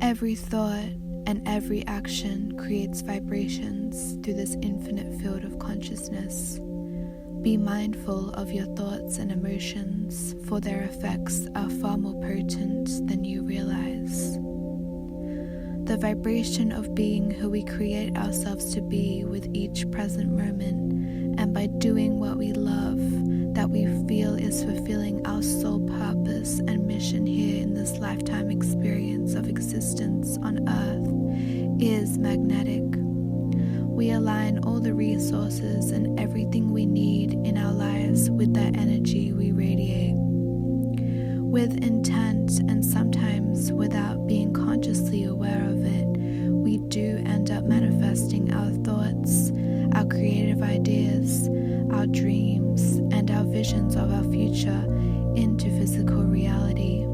Every thought and every action creates vibrations through this infinite field of consciousness. Be mindful of your thoughts and emotions, for their effects are far more potent than you realize. The vibration of being who we create ourselves to be with each present moment, and by doing what we love, that we feel is fulfilling our sole purpose and mission here in this lifetime experience of existence on Earth, is magnetic. We align all the resources and everything we need in our lives with that energy we radiate. With intent, and sometimes without being consciously aware of it, we do end up manifesting our thoughts, our creative ideas, our dreams, and our visions of our future into physical reality.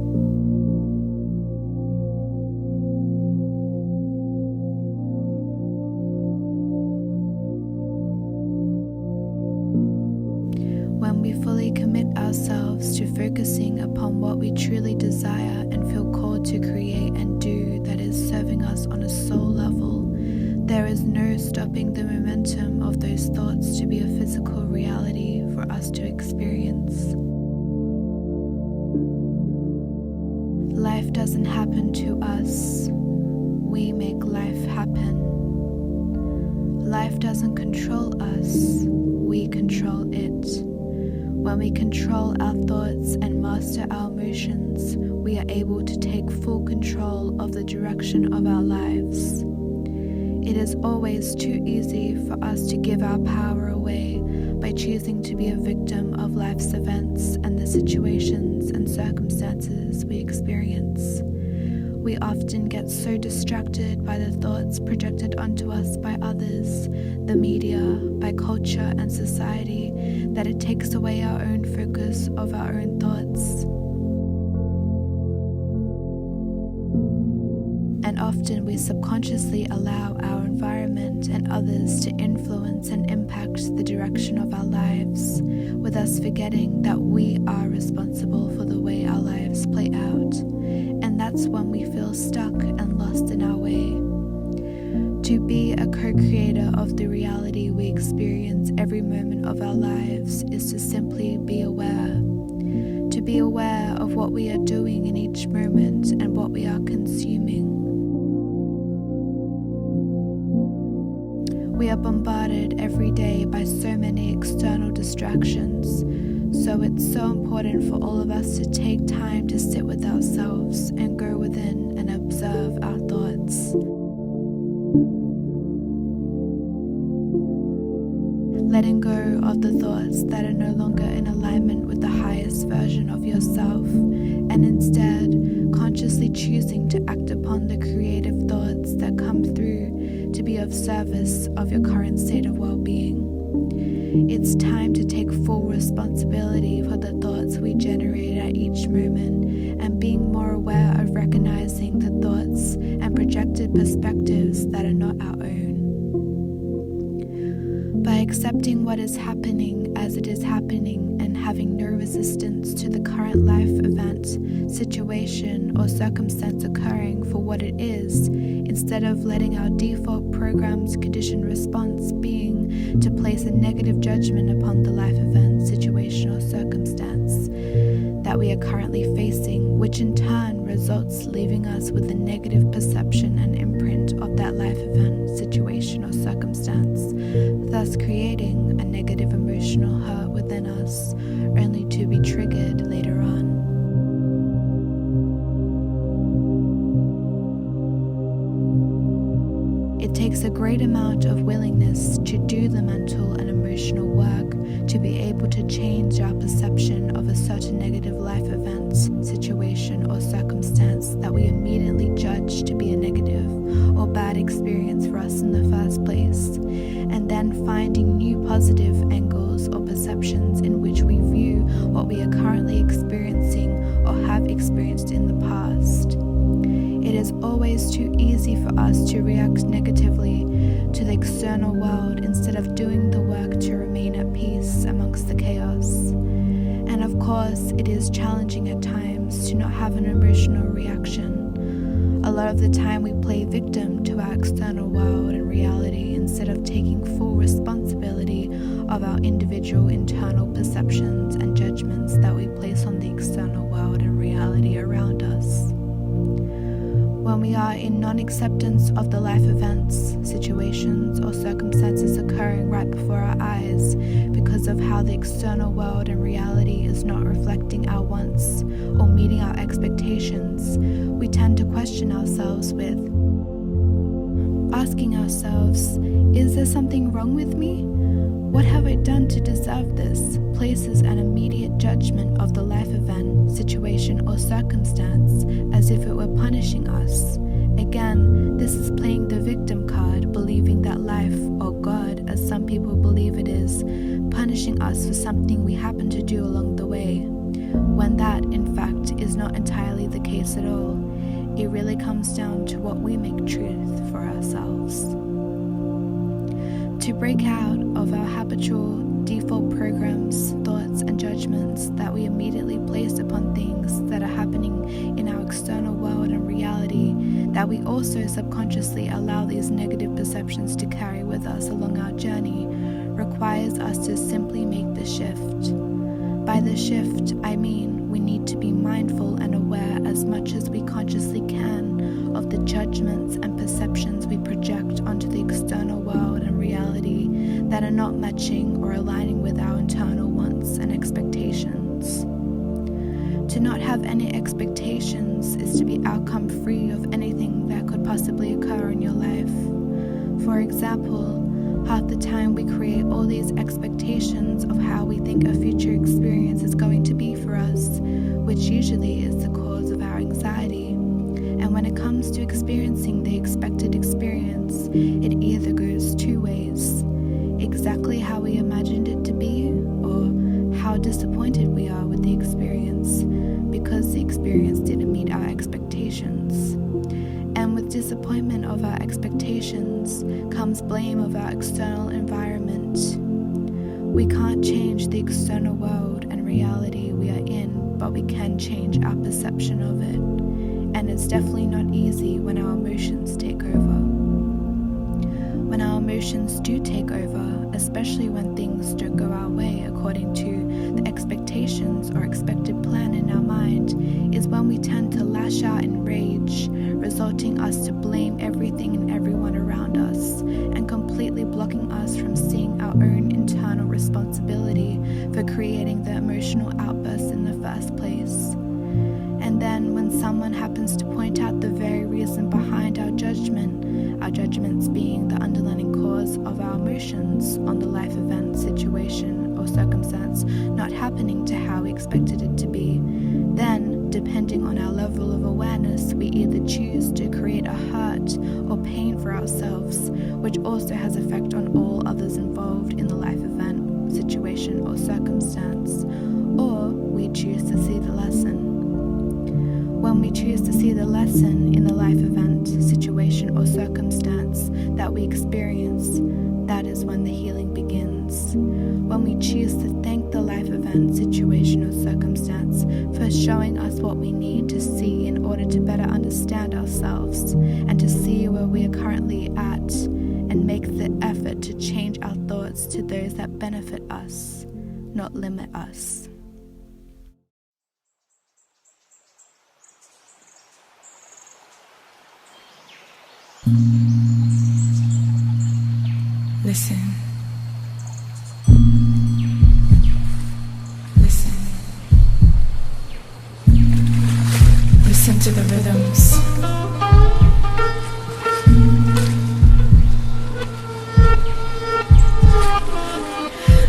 When we fully commit ourselves to focusing upon what we truly desire and feel called to create and do that is serving us on a soul level, there is no stopping the momentum of those thoughts to be a physical reality for us to experience. Life doesn't happen to us. We make life happen. Life doesn't control us. We control it. When we control our thoughts and master our emotions, we are able to take full control of the direction of our lives. It is always too easy for us to give our power away by choosing to be a victim of life's events and the situations and circumstances we experience. We often get so distracted by the thoughts projected onto us by others, the media, by culture and society, that it takes away our own focus of our own thoughts. And often we subconsciously allow our environment and others to influence and impact the direction of our lives, with us forgetting that we are responsible for the way our lives play out. And that's when we feel stuck and lost in our way. To be a co-creator of the reality we experience every moment of our lives is to simply be aware. To be aware of what we are doing in each moment and what we are consuming. We are bombarded every day by so many external distractions, so it's so important for all of us to take time to sit with ourselves and go within and observe our thoughts. Letting go of the thoughts that are no longer in alignment with the highest version of yourself, and instead consciously choosing to act upon the creative thoughts that come through to be of service of your current state of well-being. It's time to take full responsibility for the thoughts we generate at each moment, and being more aware of recognizing the thoughts and projected perspectives that are not our own. By accepting what is happening as it is happening and having no resistance to the current life event, situation, or circumstance occurring for what it is, instead of letting our default programmed conditioned response being to place a negative judgment upon the life event, situation, or circumstance that we are currently facing, which in turn results leaving us with a negative perception and imprint of that life event, situation, or circumstance, thus creating a negative emotional hurt within us, only to be triggered later on. It takes a great amount of willingness to do the mental and emotional work to be able to change our perception of a certain negative life event, situation, or circumstance that we immediately judge to be a negative or bad experience for us in the first place, and then finding new positive angles or perceptions in which we view what we are currently experiencing or have experienced in the past. It is always too easy for us to react negatively to the external world instead of doing the work to remain at peace amongst the chaos. And of course, it is challenging at times to not have an emotional reaction. A A lot of the time we play victim to our external world and reality instead of taking full responsibility of our individual internal perceptions and judgments that we place on the external world and reality around us. When we are in non-acceptance of the life events, situations, or circumstances occurring right before our eyes because of how the external world and reality is not reflecting our wants or meeting our expectations, we tend to question ourselves with asking ourselves, is there something wrong with me? What have I done to deserve this? Places an immediate judgment of the life event, situation, or circumstance as if it were punishing us. Again, this is playing the victim card, believing that life, or God, as some people believe it is, punishing us for something we happen to do along the way, when that, in fact, is not entirely the case at all. It really comes down to what we make truth for ourselves. To break out of our habitual default programs, thoughts, and judgments that we immediately place upon things that are happening in our external world and reality, that we also subconsciously allow these negative perceptions to carry with us along our journey, requires us to simply make the shift. By the shift, I mean we need to be mindful and aware as much as we consciously can of the judgments and perceptions we project onto the external world and reality that are not matching or aligning with our internal wants and expectations. To not have any expectations is to be outcome free of anything that could possibly occur in your life. For example, half the time we create all these expectations of how we think a future experience is going to be for us, which usually is the cause of our anxiety. And when it comes to experiencing the expected experience, it either goes two ways: exactly how we imagined it to be, or how disappointed we are with the experience because the experience didn't meet our expectations. And with disappointment of our expectations comes blame of our external environment. We can't change the external world and reality we are in, but we can change our perception of it. And it's definitely not easy when our emotions take over. When our emotions do take over, especially when things don't go our way according to the expectations or expected plan in our mind, is when we tend to lash out in rage, resulting us to blame everything and everyone around us, and completely blocking us from seeing our own internal responsibility for creating the emotional outbursts in the first place. And then when someone happens to point out the very reason behind our judgments being the underlying cause of our emotions on the life event, situation, or circumstance not happening to how we expected it to be, then, depending on our level of awareness, we either choose to create a hurt or pain for ourselves, which also has effect on all others involved in the life event, situation, or circumstance, or we choose to see the lesson. When we choose to see the lesson in the life event, situation, or circumstance that we experience, that is when the healing begins. When we choose to thank the life event, situation, or circumstance for showing us what we need to see in order to better understand ourselves and to see where we are currently at, and make the effort to change our thoughts to those that benefit us, not limit us. Listen. Listen. Listen to the rhythms.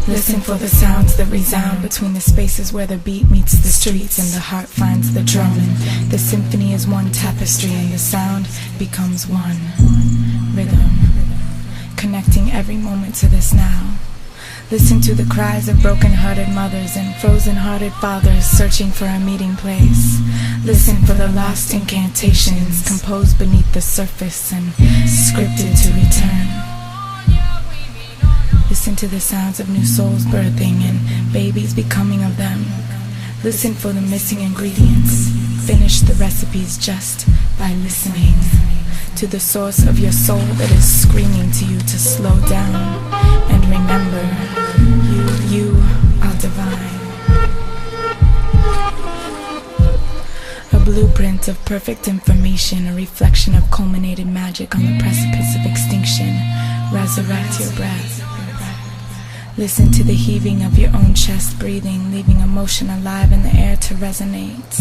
Listen for the sounds that resound between the spaces where the beat meets the streets and the heart finds the drum, and the symphony is one tapestry and the sound becomes one rhythm, connecting every moment to this now. Listen to the cries of broken-hearted mothers and frozen-hearted fathers searching for a meeting place. Listen for the lost incantations composed beneath the surface and scripted to return. Listen to the sounds of new souls birthing and babies becoming of them. Listen for the missing ingredients. Finish the recipes just by listening to the source of your soul that is screaming to you to slow down and remember, you are divine. A blueprint of perfect information, a reflection of culminated magic on the precipice of extinction. Resurrect your breath. Listen to the heaving of your own chest breathing, leaving emotion alive in the air to resonate.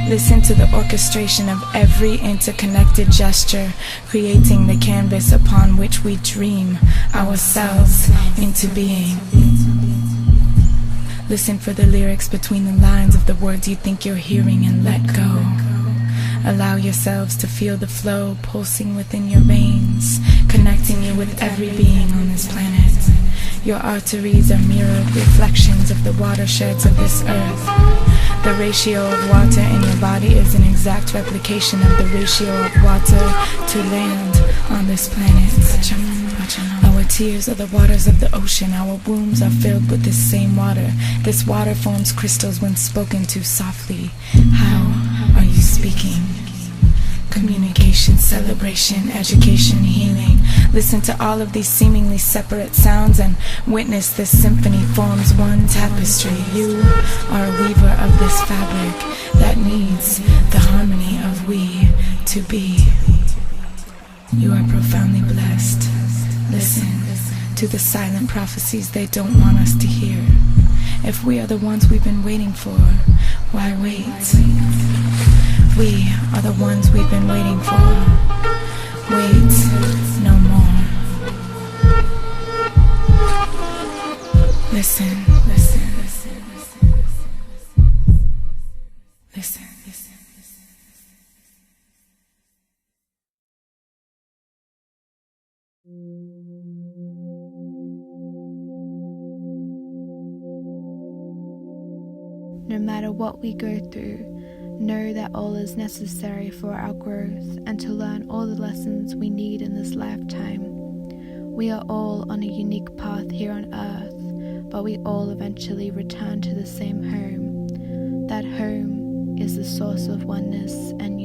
Listen to the orchestration of every interconnected gesture, creating the canvas upon which we dream ourselves into being. Listen for the lyrics between the lines of the words you think you're hearing and let go. Allow yourselves to feel the flow pulsing within your veins, connecting you with every being on this planet. Your arteries are mirrored reflections of the watersheds of this earth. The ratio of water in your body is an exact replication of the ratio of water to land on this planet. Our tears are the waters of the ocean. Our wombs are filled with this same water. This water forms crystals when spoken to softly. How are you speaking? Communication, celebration, education, healing. Listen to all of these seemingly separate sounds and witness this symphony forms one tapestry. You are a weaver of this fabric that needs the harmony of we to be. You are profoundly blessed. Listen to the silent prophecies they don't want us to hear. If we are the ones we've been waiting for, why wait? We are the ones we've been waiting for. Wait no more. Listen, listen, listen, listen, listen, listen. No matter what we go through, know that all is necessary for our growth and to learn all the lessons we need in this lifetime. We are all on a unique path here on earth, but we all eventually return to the same home. That home is the source of oneness and